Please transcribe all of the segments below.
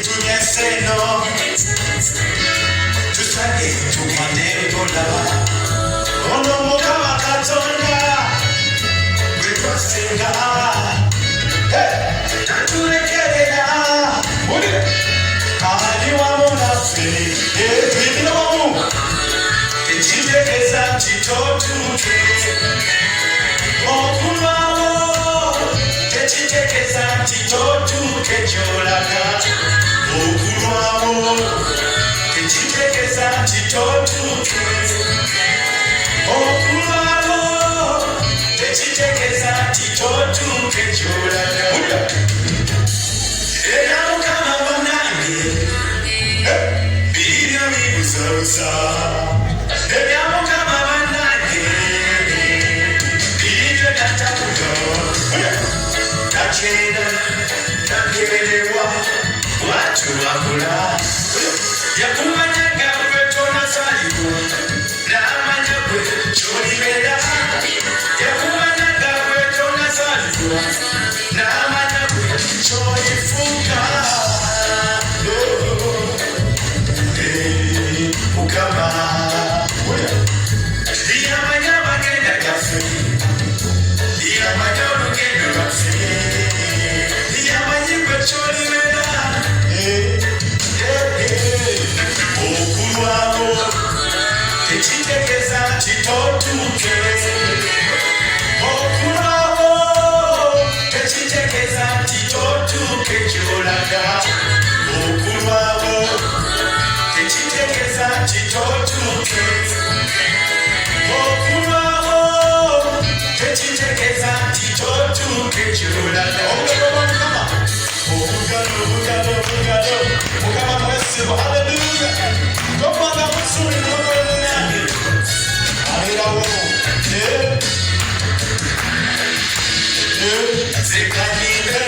tunyeseno tusage tumanebola ono mukama katonda wetwasenga tatulekerera ali wamu naffe twingira wamu tekitegeza nti totuuke okulwawo tekitegeza nti totuuke gy'olaga okulwawo tekitegeza nti totuuke okulwawo tekitegeza nti totuuke gy'olaga era mukama banange birina bibuzabuza ebya mukama banange biribyo natakuga takyera takerewa watu wakula yakumanya gwe tonazalibwa n'amanya gwe kyolibera yakumanya gwe tonazalibwa n'amanya gwe kyolifuuka mukama yamanya amagenda gaffe yamanya olugendo lwaffe yamanyi gwe kyolibera okulwawo tekitegeza nti totuuke okulwawo tekitegeza nti totuuke gy'olaga okulwawo tekitegeza nti totuuke okulwawo tekitegeza nti totuuke gy'olaga obugalo mukama mwesibu haleluya topanga musuli nonoonange aberawo zekanyire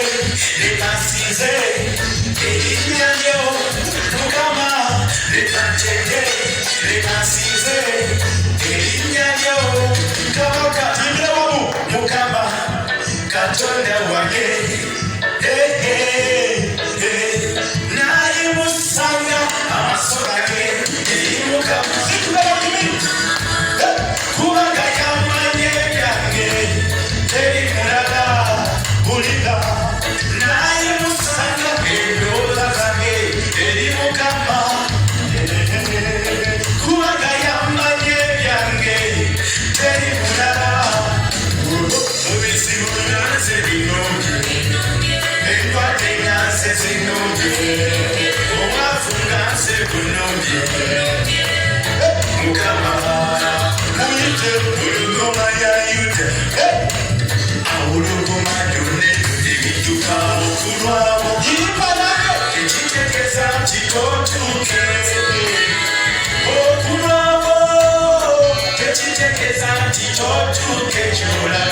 lekasize erinnya lyo mukama lekatende lekasize erinnya lyo kabaka timbire wamu mukama katonda wange nayimusanga amasoka ge erimukama zituberakumi kubanga yamanye byange terimulaga bulira nayimusanga endowooza zange erimukama kubanga yamanye byange terimulaga mubizibu byanze binungi endwadde nyanse zinungi omwavu nganse bunungi mukama muyite bulugoma ya yuda awulugoma yone ebidduka okulwawo tekitegeza nti totuuke okulwawo tekitegeza nti totuuke gy'olaga